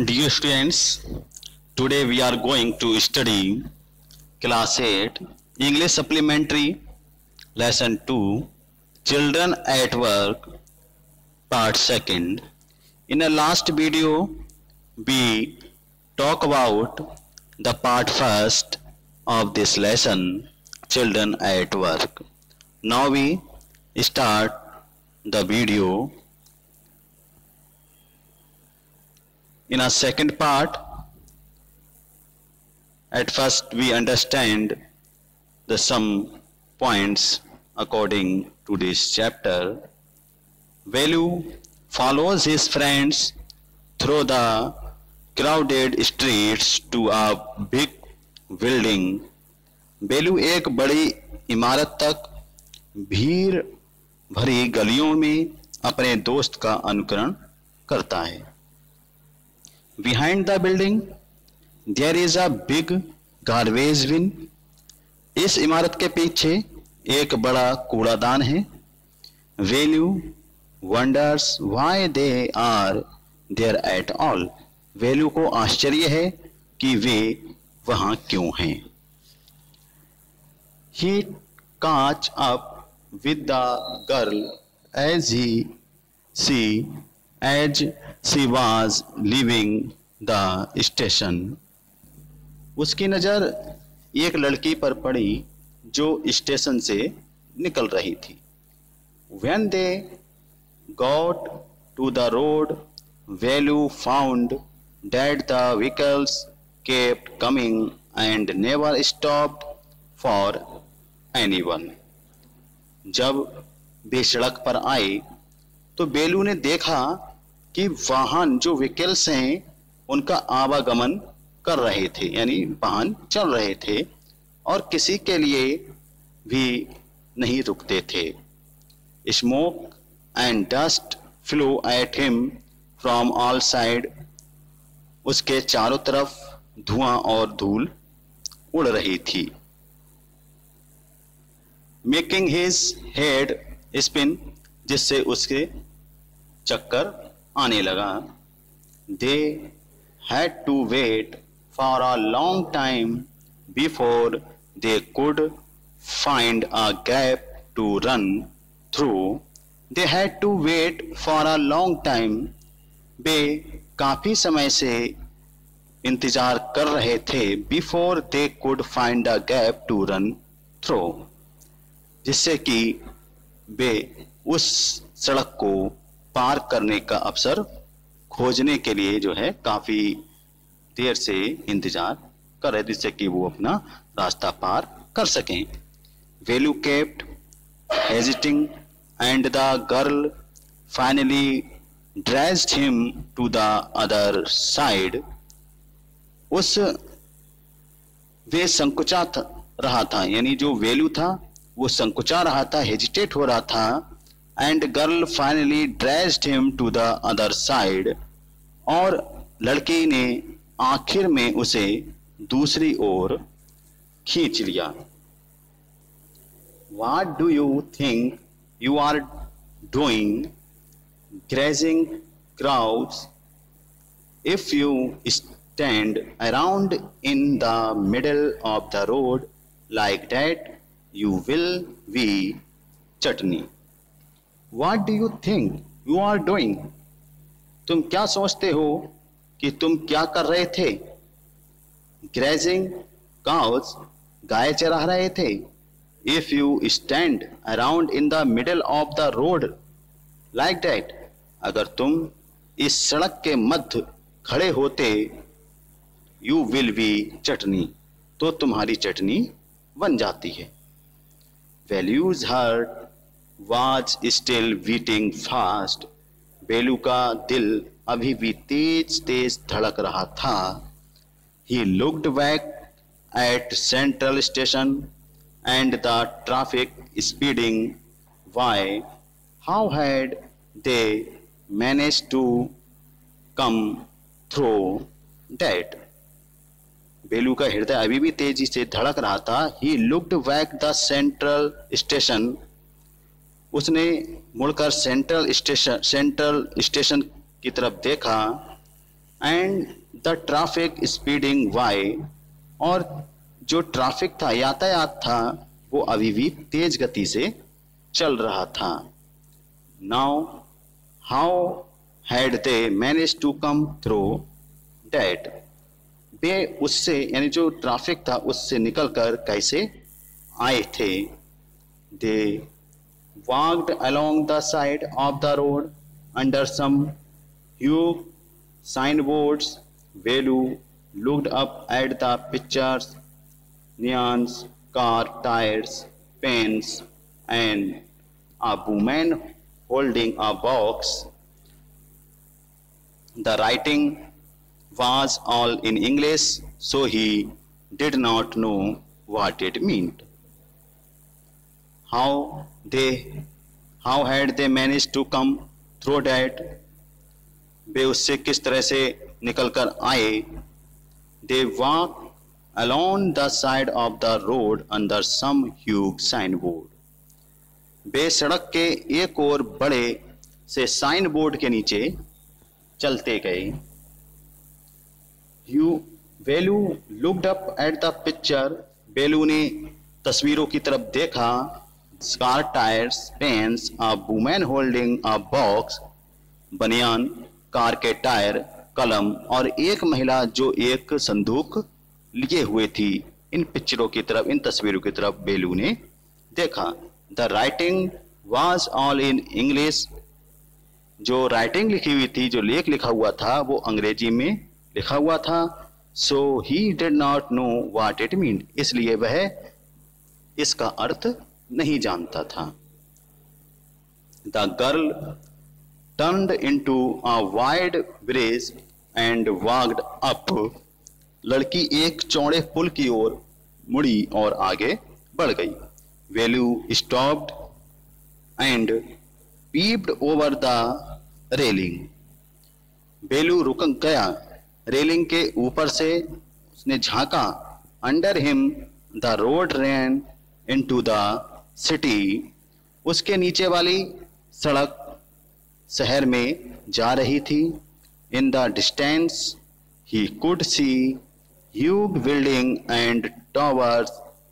Dear students, today we are going to study class 8 English supplementary lesson 2 Children at work part 2nd. In the last video we talk about the part 1st of this lesson Children at work. Now we start the video. In our second part, at first we understand the some points according to this chapter. Velu follows his friends through the crowded streets to a big building. बेलू एक बड़ी इमारत तक भीड़ भरी गलियों में अपने दोस्त का अनुकरण करता है. Behind the building, there is a big garbage bin. इस इमारत के पीछे एक बड़ा कूड़ादान है. Velu wonders why they are there at all. Velu को आश्चर्य है कि वे वहाँ क्यों हैं. He catch up with the girl as she was leaving the station. उसकी नज़र एक लड़की पर पड़ी जो स्टेशन से निकल रही थी. When they got to the road, Velu found that the vehicles kept coming and never stopped for anyone. जब वे सड़क पर आए तो बेलू ने देखा कि वाहन जो व्हीकल्स हैं उनका आवागमन कर रहे थे, यानी वाहन चल रहे थे और किसी के लिए भी नहीं रुकते थे. Smoke and dust flow at him from all side. उसके चारों तरफ धुआं और धूल उड़ रही थी. मेकिंग हिज हेड स्पिन, जिससे उसके चक्कर आने लगा. They had to wait for a long time before they could find a gap to run through. They had to wait for a long time. वे काफी समय से इंतजार कर रहे थे. Before they could find a gap to run through, जिससे कि वे उस सड़क को पार करने का अवसर खोजने के लिए जो है काफी देर से इंतजार कर रहे, जिससे कि वो अपना रास्ता पार कर सकें. Velu kept hesitating and the girl finally dressed him to the other side. वे संकुचा रहा था, यानी जो वेलू था वो संकुचा रहा था, हेजिटेट हो रहा था. And girl finally dressed him to the other side, और लड़की ने आखिर में उसे दूसरी ओर खींच लिया. What do you think you are doing grazing crowds? If you stand around in the middle of the road like that, you will be chutney. What do you think you are doing? तुम क्या सोचते हो कि तुम क्या कर रहे थे? Grazing cows, गाय चरा रहे थे. If you stand around in the middle of the road like that, अगर तुम इस सड़क के मध्य खड़े होते, you will be chutney, तो तुम्हारी चटनी बन जाती है. Velu's heart was still beating fast. बेलू का दिल अभी भी तेज तेज धड़क रहा था. He looked back at Central Station and the traffic speeding by. How had they managed to come through that? बेलू का हृदय अभी भी तेजी से धड़क रहा था. He looked back the Central Station. उसने मुड़कर सेंट्रल स्टेशन की तरफ देखा. and the traffic speeding by, और जो ट्रैफिक था, यातायात था, वो अभी भी तेज गति से चल रहा था. Now how had they managed to come through that? वे उससे यानी जो ट्रैफिक था उससे निकलकर कैसे आए थे. They walked along the side of the road under some huge signboards. Velu looked up at the pictures, neons, car tires, pens, and a woman holding a box. The writing was all in English, so he did not know what it meant. How had they managed to come through that? वे उससे किस तरह से निकलकर आए. They walked along the side of the road under some huge signboard. वे सड़क के एक और बड़े से साइन बोर्ड के नीचे चलते गए. Velu looked up at the picture. वेलू ने तस्वीरों की तरफ देखा. Car tyres, pens, a woman holding a box, बनियान, कार के टायर, कलम और एक महिला जो एक संदूक लिए हुए थी. इन पिक्चरों की तरफ, इन तस्वीरों की तरफ वेलू ने देखा. The writing was all in English. जो राइटिंग लिखी हुई थी, जो लेख लिखा हुआ था, वो अंग्रेजी में लिखा हुआ था. So he did not know what it mean. इसलिए वह इसका अर्थ नहीं जानता था. The girl turned into a wide bridge and walked up. लड़की एक चौड़े पुल की ओर मुड़ी और आगे बढ़ गई. Velu stopped and peeped over the railing. वेलू रुक गया. रेलिंग के ऊपर से उसने झांका. Under him the road ran into the city. उसके नीचे वाली सड़क शहर में जा रही थी. In the distance he could see huge building and towers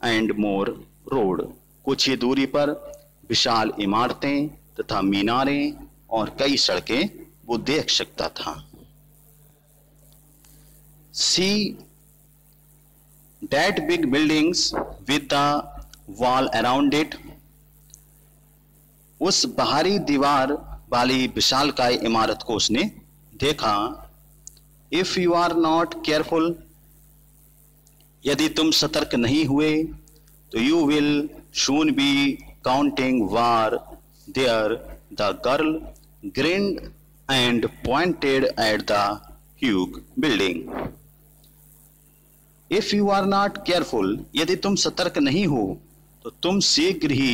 and more road. कुछ ही दूरी पर विशाल इमारतें तथा मीनारें और कई सड़कें वो देख सकता था. See that big buildings with the wall around it. उस बाहरी दीवार वाली विशालकाय इमारत को उसने देखा. If you are not careful, यदि तुम सतर्क नहीं हुए, तो you will soon be counting वार there. The girl grinned and pointed at the huge building. If you are not careful, यदि तुम सतर्क नहीं हो, तो तुम शीघ्र ही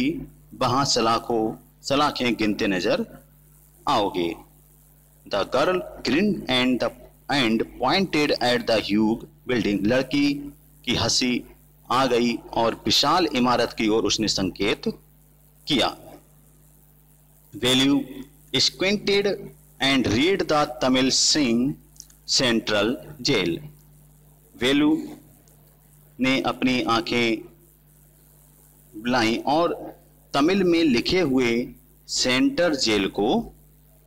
वहां सलाखें गिनते नजर आओगे. The girl grinned and pointed at the huge building. लड़की की हंसी आ गई और विशाल इमारत की ओर उसने संकेत किया. Velu squinted and read the Tamil Singh central jail. Velu ने अपनी आंखें बुलाई और तमिल में लिखे हुए सेंटर जेल को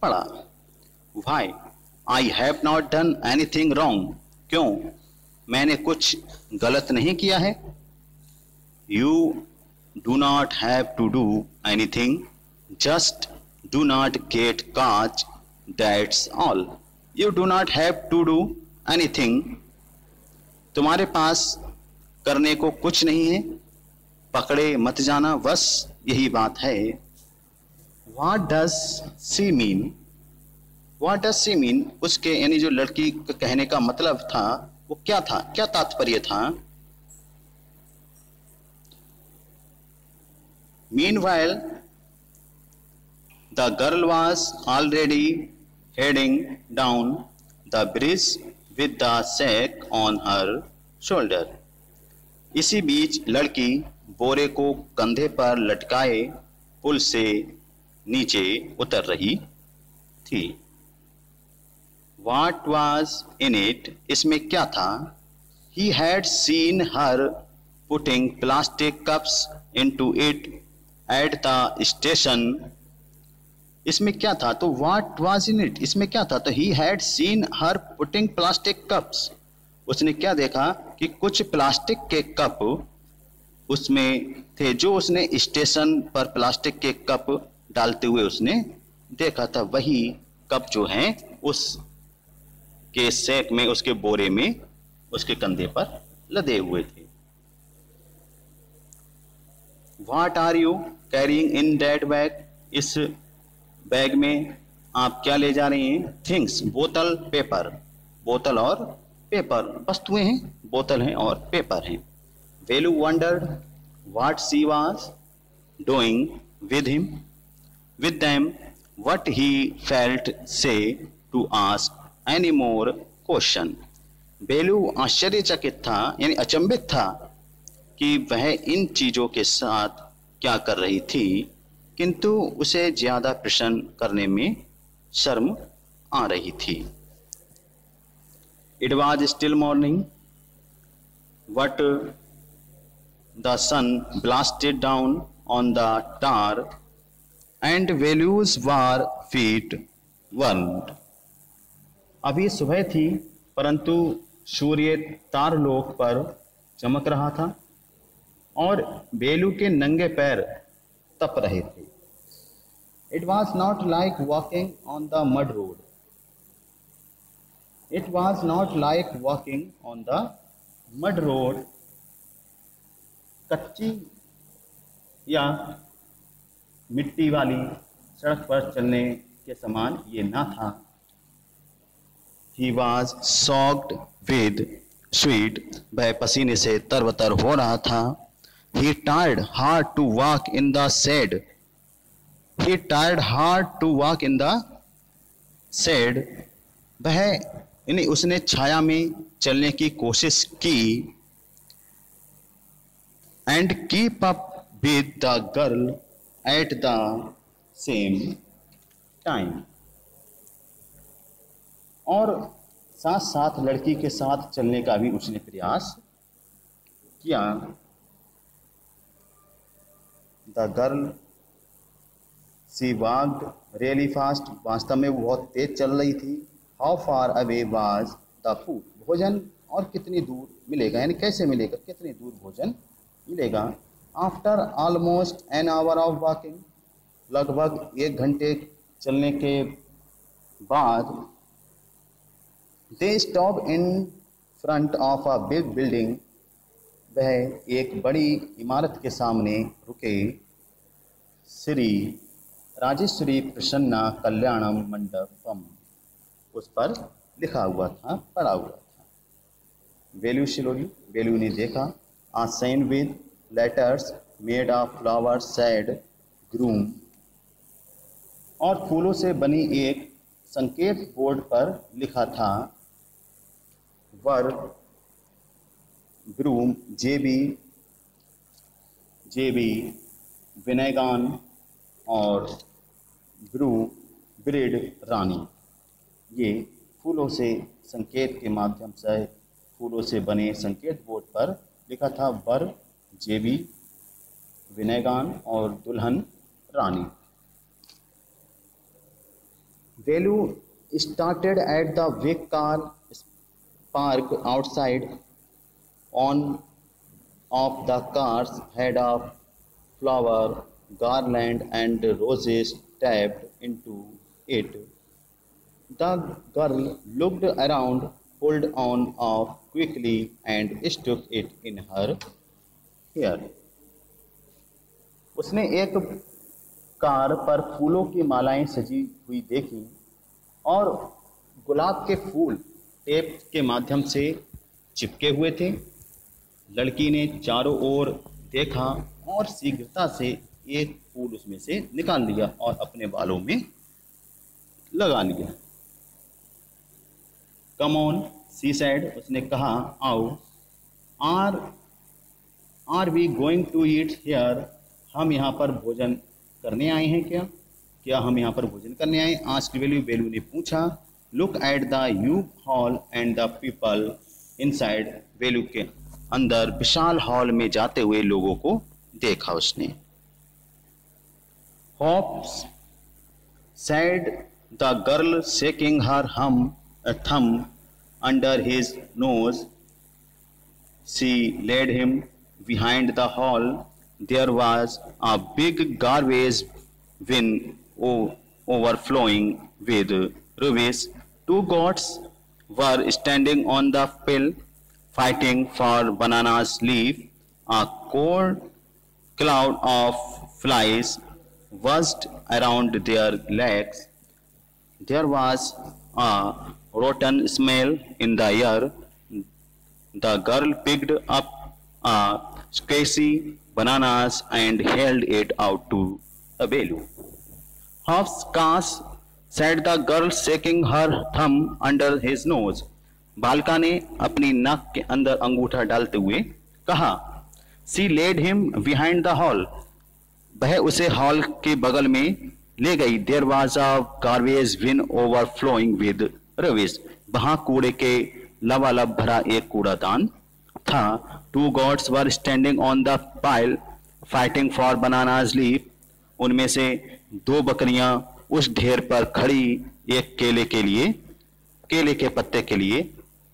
पढ़ा. Why? I have not done anything wrong. क्यों? मैंने कुछ गलत नहीं किया है. You do not have to do anything. Just do not get caught. That's all. You do not have to do anything. तुम्हारे पास करने को कुछ नहीं है. पकड़े मत जाना, बस यही बात है. What does she mean? What does she mean? उसके यानी जो लड़की के कहने का मतलब था वो क्या था, क्या तात्पर्य था. Meanwhile, the girl was already heading down the bridge with the sack on her shoulder. इसी बीच लड़की बोरे को कंधे पर लटकाए पुल से नीचे उतर रही थी. What was in it? इसमें क्या था? He had seen her putting plastic cups into it at the station. इसमें क्या था? तो what was in it? इसमें क्या था? तो he had seen her putting plastic cups. उसने क्या देखा कि कुछ प्लास्टिक के कप उसमें थे, जो उसने स्टेशन पर प्लास्टिक के कप डालते हुए उसने देखा था। वही कप जो हैं उस के सैक में, उसके बोरे में उसके कंधे पर लदे हुए थे। What are you carrying in that bag? इस बैग में आप क्या ले जा रहे हैं? थिंग्स, बोतल, पेपर। बोतल और पेपर वस्तुएं हैं, बोतल हैं और पेपर हैं। Velu wondered what she was doing with him, with them, what he felt say to ask any more question. बेलू आश्चर्यचकित था, यानी अचंभित था कि वह इन चीजों के साथ क्या कर रही थी, किंतु उसे ज्यादा प्रश्न करने में शर्म आ रही थी। It was still morning, but the sun blasted down on the tar and Velu's war feet burned. अभी सुबह थी, परंतु सूर्य तारलोक पर चमक रहा था और बेलू के नंगे पैर तप रहे थे। It was not like walking on the mud road. It was not like walking on the mud road. कच्ची या मिट्टी वाली सड़क पर चलने के समान ये ना था। He was soaked with sweat. वह पसीने से तरबतर हो रहा था। He tried hard to walk in the shade. He tried hard to walk in the shade. वह यानी उसने छाया में चलने की कोशिश की। And keep up with the girl at the same time. और साथ साथ लड़की के साथ चलने का भी उसने प्रयास किया। The girl, she walked really fast. वास्तव में वो बहुत तेज चल रही थी। How far away was the food? भोजन और कितनी दूर मिलेगा, यानी कैसे मिलेगा, कितनी दूर भोजन मिलेगा। After almost an hour of walking, लगभग 1 घंटे चलने के बाद they stopped in front of a big building. वह एक बड़ी इमारत के सामने रुके। श्री राजेश्वरी प्रसन्ना कल्याणम मंडपम, उस पर लिखा हुआ था, पड़ा हुआ था। वेलू स्लोली, वेलू ने देखा। A sign with letters made of flower said groom, और फूलों से बनी एक संकेत बोर्ड पर लिखा था वर ग्रूम जेबी विनयगान और ब्रिड रानी। ये फूलों से संकेत के माध्यम से, फूलों से बने संकेत बोर्ड पर लिखा था वर जेबी विनयगान और दुल्हन रानी। वेलू started at the big car park outside. On of the car's head of flower garland and roses tapped into it. The girl looked around, pulled on off quickly and stuck it in her hair. उसने एक car पर फूलों की मालाएं सजी हुई देखी और गुलाब के फूल टेप के माध्यम से चिपके हुए थे। लड़की ने चारों ओर देखा और शीघ्रता से एक फूल उसमें से निकाल लिया और अपने बालों में लगा लिया। कम ऑन, शी सेड, उसने कहा, आओ। Are we going to eat here, हम यहाँ पर भोजन करने आए हैं क्या? क्या हम यहाँ पर भोजन करने आए? आस्क्ड वेलू, वेलू ने पूछा। Look at the huge hall and the people inside. Velu के अंदर विशाल हॉल में जाते हुए लोगों को देखा उसने। Hops said the girl, shaking her thumb under his nose. She led him behind the hall. There was a big garbage bin overflowing with rubbish. Two goats were standing on the pile, fighting for bananas leaf. A cold cloud of flies buzzed around their legs. There was a rotten smell in the air. The girl picked up a squishy bananas and held it out to Abelu. Half scarce, said the girl, shaking her thumb under his nose. बालिका ने अपनी नाक के अंदर अंगूठा डालते हुए कहा। She led him behind the hall. वह उसे हॉल के बगल में ले गई। There was a garbage bin overflowing with rubbish. वहां कूड़े के लबालब भरा एक कूड़ादान था। Two gods were standing on the pile fighting for bananas leaf. उनमें से दो बकरियां उस ढेर पर खड़ी एक केले के पत्ते के लिए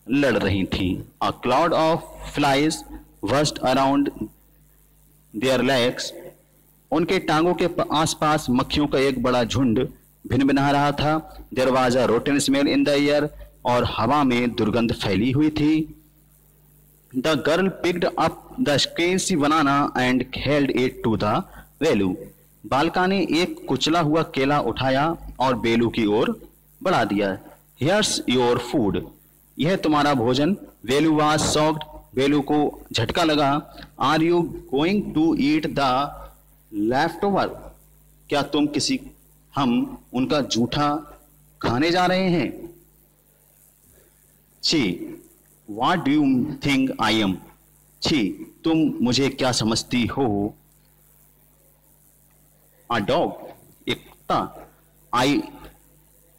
लड़ रही थीं। A cloud of flies waste around there legs. उनके टांगों के आसपास मक्खियों का एक बड़ा झुंड भिनभिना रहा था। There was a rotten smell in the air. और हवा में दुर्गंध फैली हुई थी। The girl picked up the squishy banana and held it to the Belu. बालिका ने एक कुचला हुआ केला उठाया और बेलू की ओर बढ़ा दिया। Here's your food. यह तुम्हारा भोजन। Velu was shocked. बेलू को झटका लगा। Are you going to eat the leftover. क्या हम उनका जूठा खाने जा रहे हैं। छी, what do you think I am. छी, तुम मुझे क्या समझती हो। अ डॉग, एक कुत्ता। I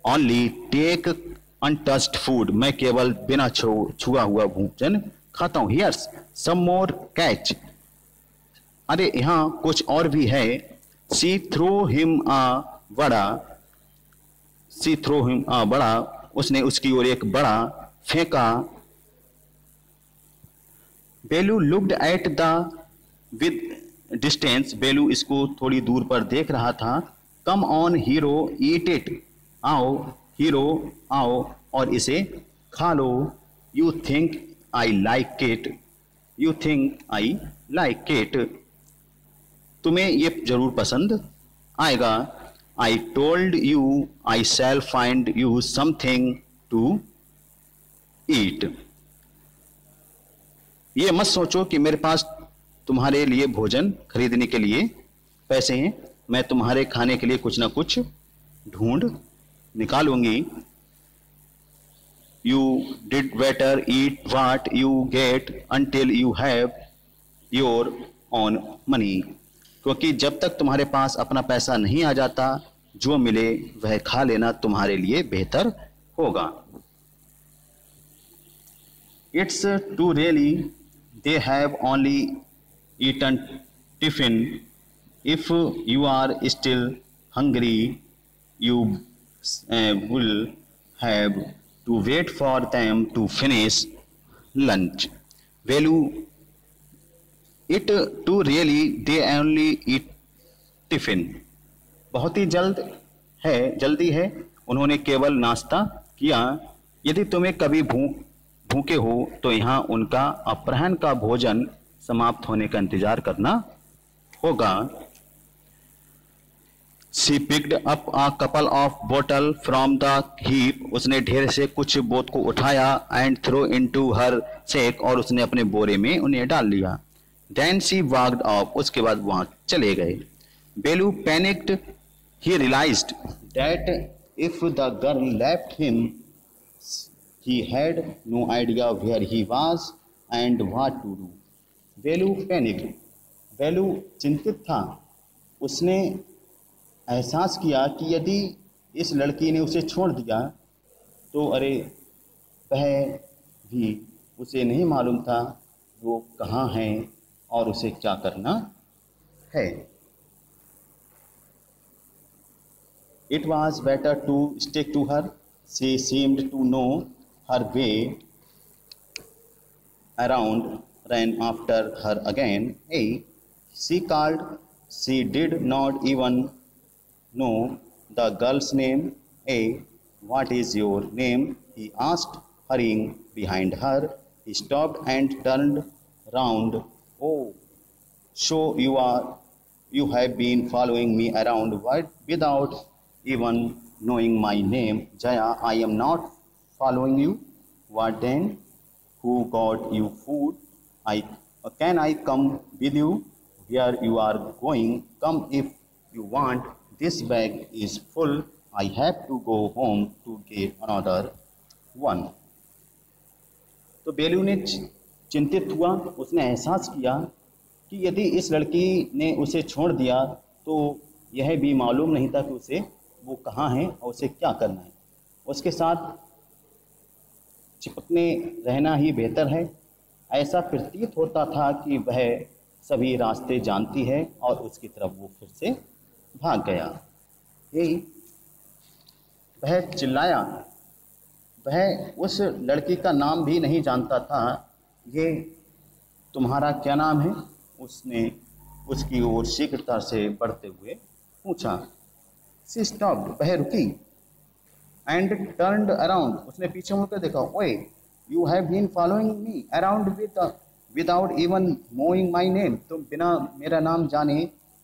only take untouched food. मैं केवल बिना छुआ हुआ भोजन खाता हूं। Here's some more catch. अरे यहाँ कुछ और भी है। सी थ्रो हिम आ बड़ा। उसने उसकी ओर एक बड़ा फेंका। Belu looked at the with distance. Belu इसको थोड़ी दूर पर देख रहा था। Come on hero eat it. आओ हीरो, आओ और इसे खा लो। You think I like it. You think I like it. तुम्हें ये जरूर पसंद आएगा। I told you I shall find you something to eat. ये मत सोचो कि मेरे पास तुम्हारे लिए भोजन खरीदने के लिए पैसे हैं। मैं तुम्हारे खाने के लिए कुछ ना कुछ ढूंढ निकालूंगी। You did better eat what you get until you have your own money. क्योंकि जब तक तुम्हारे पास अपना पैसा नहीं आ जाता, जो मिले वह खा लेना तुम्हारे लिए बेहतर होगा। It's too really they have only eaten tiffin. If you are still hungry you will have to wait for them to finish lunch. Velu it too really they only eat tiffin. बहुत ही जल्दी है, उन्होंने केवल नाश्ता किया। यदि तुम्हें कभी भूखे हो तो यहाँ उनका अपराह्न का भोजन समाप्त होने का इंतजार करना होगा। She picked up a couple of bottles from the heap. उसने ढेर से कुछ बोतल को उठाया and threw into her sack। और उसने अपने बोरे में उन्हें डाल लिया। Then she walked off। उसके बाद वहां चले गए। बेलू panicked. He realized that if the girl left him, he had no idea where he was and what to do. बेलू panicked। बेलू चिंतित था। उसने एहसास किया कि यदि इस लड़की ने उसे छोड़ दिया तो अरे वह भी उसे नहीं मालूम था वो कहाँ है और उसे क्या करना है। It was better to stick to her. She seemed to know her way around, ran after her again. Hey, she called. She did not even know the girl's name. Hey, what is your name? He asked, hurrying behind her. He stopped and turned round. Oh, so you have been following me around without even knowing my name. Jaya, I am not following you. What then? Who got you food? Can I come with you where you are going? Come if you want. This bag is full. I have to go home to get another one. तो बेलू ने चिंतित हुआ। उसने एहसास किया कि यदि इस लड़की ने उसे छोड़ दिया तो यह भी मालूम नहीं था कि उसे वो कहाँ है और उसे क्या करना है। उसके साथ चिपकने रहना ही बेहतर है। ऐसा प्रतीत होता था कि वह सभी रास्ते जानती है और उसकी तरफ वो फिर से भाग गया। यही वह चिल्लाया। वह उस लड़की का नाम भी नहीं जानता था। ये तुम्हारा क्या नाम है? उसने उसकी ओर शीघ्रता से बढ़ते हुए पूछा। शी स्टॉप्ड, वह रुकी। एंड टर्न्ड अराउंड, उसने पीछे मुड़कर देखा। ओए, you have been following me around without even knowing my name, तुम बिना मेरा नाम जाने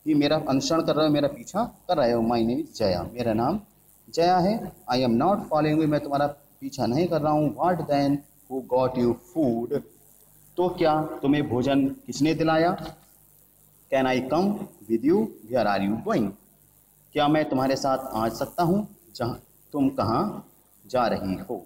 ही मेरा अनुसरण कर रहे हो, मेरा पीछा कर रहे हो। माई नेम इज जया, मेरा नाम जया है। I am not following you, मैं तुम्हारा पीछा नहीं कर रहा हूँ। What then who got you food, तो क्या तुम्हें भोजन किसने दिलाया? Can I come with you where are you going, क्या मैं तुम्हारे साथ आ सकता हूँ? जहाँ तुम कहाँ जा रही हो?